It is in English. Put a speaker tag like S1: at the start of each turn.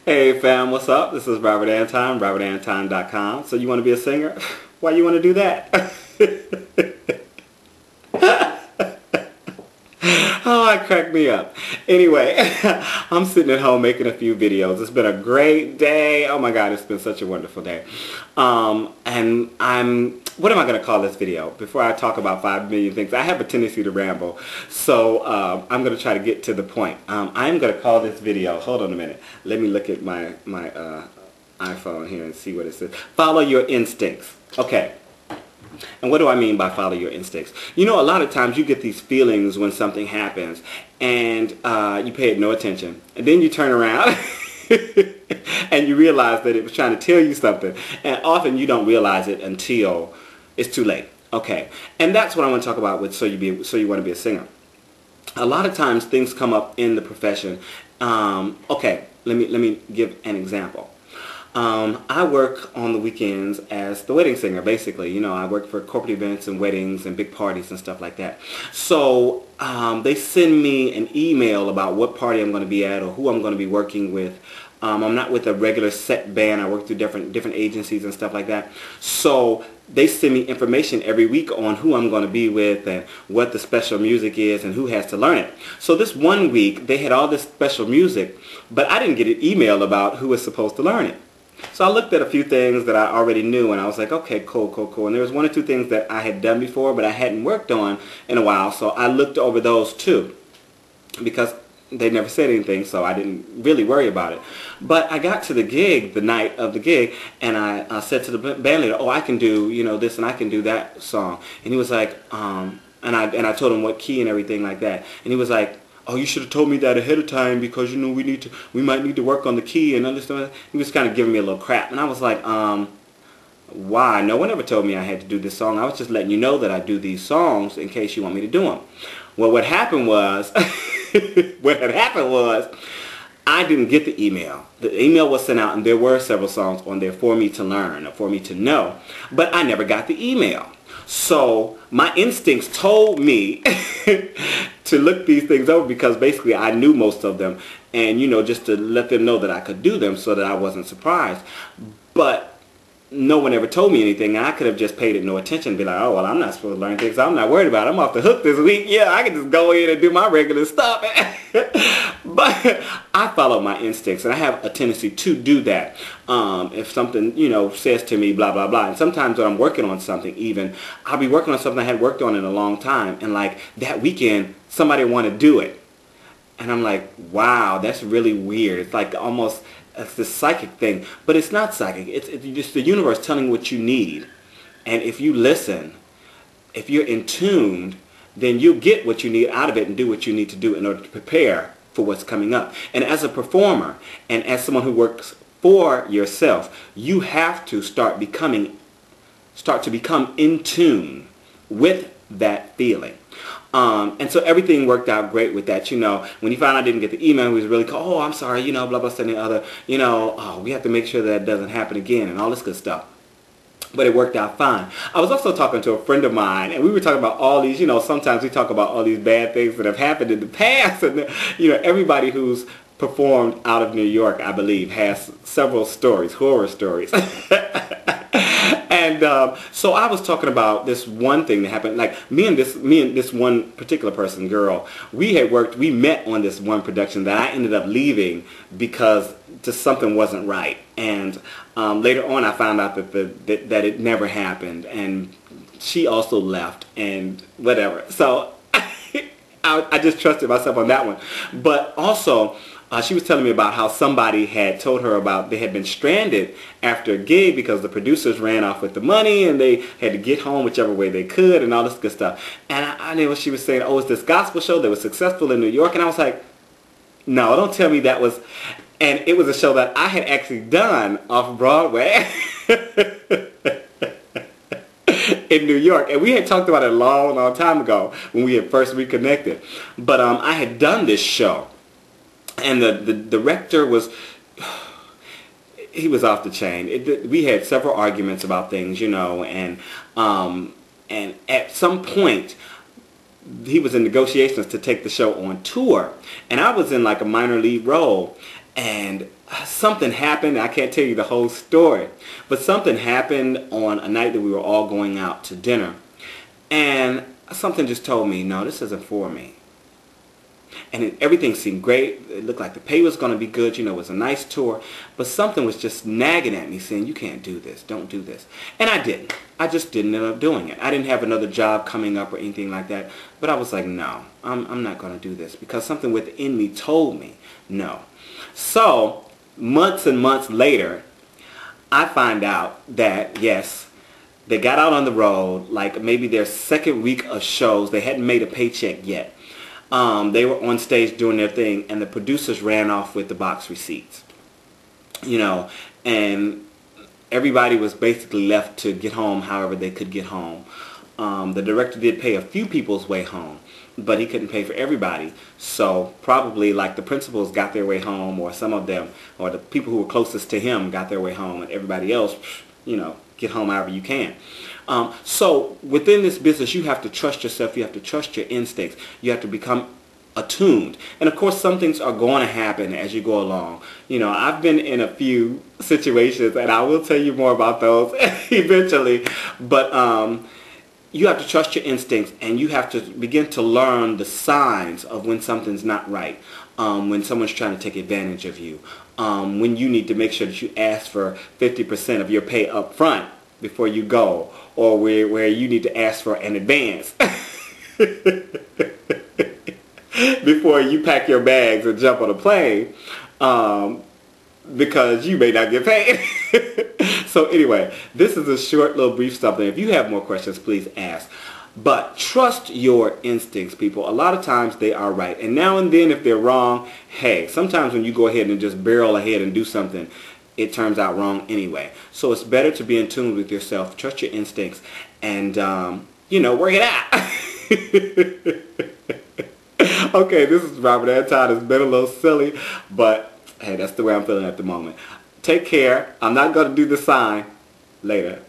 S1: Hey fam, what's up? This is Robert Anton, robertantonnyc. So you want to be a singer? Why you want to do that? Oh, that cracked me up. Anyway, I'm sitting at home making a few videos. It's been a great day. Oh my God, it's been such a wonderful day. What am I going to call this video? Before I talk about 5 million things, I have a tendency to ramble. So I'm going to try to get to the point. I'm going to call this video, hold on a minute. Let me look at my iPhone here and see what it says. Follow your instincts. Okay. And what do I mean by follow your instincts? You know, a lot of times you get these feelings when something happens and you pay it no attention. And then you turn around and you realize that it was trying to tell you something. And often you don't realize it until it's too late. Okay. And that's what I want to talk about with So You Want to Be a Singer. A lot of times things come up in the profession. Okay, let me give an example. I work on the weekends as the wedding singer, basically. You know, I work for corporate events and weddings and big parties and stuff like that. So they send me an email about what party I'm going to be at or who I'm going to be working with. I'm not with a regular set band. I work through different agencies and stuff like that. So they send me information every week on who I'm going to be with and what the special music is and who has to learn it. So this one week, they had all this special music, but I didn't get an email about who was supposed to learn it. So I looked at a few things that I already knew, and I was like, okay, cool. And there was one or two things that I had done before, but I hadn't worked on in a while. So I looked over those too, because they never said anything, so I didn't really worry about it. But I got to the gig, the night of the gig, and I said to the band leader, oh, I can do, you know, this and I can do that song. And he was like, and I told him what key and everything like that. And he was like, oh, you should have told me that ahead of time because, you know, we might need to work on the key and understand. He was kind of giving me a little crap. And I was like, why? No one ever told me I had to do this song. I was just letting you know that I do these songs in case you want me to do them. Well, what happened was, I didn't get the email. The email was sent out and there were several songs on there for me to learn or for me to know. But I never got the email. So my instincts told me to look these things over because basically I knew most of them and, you know, just to let them know that I could do them so that I wasn't surprised. But no one ever told me anything, and I could have just paid it no attention and be like, oh, well, I'm not supposed to learn things. I'm not worried about it. I'm off the hook this week. Yeah, I can just go in and do my regular stuff. But I follow my instincts, and I have a tendency to do that. If something, you know, says to me, blah, blah, blah. And sometimes when I'm working on something even, I'll be working on something I hadn't worked on in a long time. And like that weekend, somebody want to do it. And I'm like, wow, that's really weird. It's like almost... it's this psychic thing, but it's not psychic. It's just the universe telling what you need. And if you listen, if you're in tune, then you'll get what you need out of it and do what you need to do in order to prepare for what's coming up. And as a performer and as someone who works for yourself, you have to start to become in tune with that feeling. And so everything worked out great with that. You know, when he found out I didn't get the email, he was really cool. Oh, I'm sorry, you know, blah, blah, blah, and the other, you know, oh, we have to make sure that doesn't happen again and all this good stuff. But it worked out fine. I was also talking to a friend of mine, and we were talking about all these, you know, sometimes we talk about all these bad things that have happened in the past. And, you know, everybody who's performed out of New York, I believe, has several stories, horror stories. And so I was talking about this one thing that happened. Like me and this one particular person, girl, we met on this one production that I ended up leaving because just something wasn't right. And later on, I found out that it never happened, and she also left and whatever. So I just trusted myself on that one. But also, she was telling me about how somebody had told her about they had been stranded after a gig because the producers ran off with the money and they had to get home whichever way they could and all this good stuff. And I knew what she was saying. Oh, it's this gospel show that was successful in New York. And I was like, no, don't tell me that was. And it was a show that I had actually done off Broadway in New York. And we had talked about it a long, long time ago when we had first reconnected. But I had done this show. And the director was, he was off the chain. We had several arguments about things, you know, and at some point, he was in negotiations to take the show on tour. And I was in like a minor lead role. And something happened. I can't tell you the whole story, but something happened on a night that we were all going out to dinner, and something just told me, no, this isn't for me. And everything seemed great. It looked like the pay was going to be good. You know, it was a nice tour. But something was just nagging at me saying, you can't do this. Don't do this. And I didn't. I just didn't end up doing it. I didn't have another job coming up or anything like that. But I was like, no, I'm not going to do this. Because something within me told me no. So, months and months later, I find out that, yes, they got out on the road, like maybe their second week of shows. They hadn't made a paycheck yet. They were on stage doing their thing, and the producers ran off with the box receipts. You know, and everybody was basically left to get home however they could get home. The director did pay a few people's way home, but he couldn't pay for everybody. So probably like the principals got their way home, or some of them, or the people who were closest to him got their way home, and everybody else, you know, get home however you can. So within this business, you have to trust yourself. You have to trust your instincts. You have to become attuned. And of course, some things are going to happen as you go along. You know, I've been in a few situations, and I will tell you more about those eventually. But you have to trust your instincts, and you have to begin to learn the signs of when something's not right, when someone's trying to take advantage of you, when you need to make sure that you ask for 50% of your pay up front before you go, or where you need to ask for an advance before you pack your bags and jump on a plane, because you may not get paid. So anyway, this is a short little brief something. If you have more questions, please ask. But trust your instincts, people. A lot of times they are right. And now and then if they're wrong, hey, sometimes when you go ahead and just barrel ahead and do something, it turns out wrong anyway. So it's better to be in tune with yourself, trust your instincts, and, you know, work it out. Okay, this is Robert Anton. It's been a little silly, but hey, that's the way I'm feeling at the moment. Take care. I'm not going to do the sign. Later.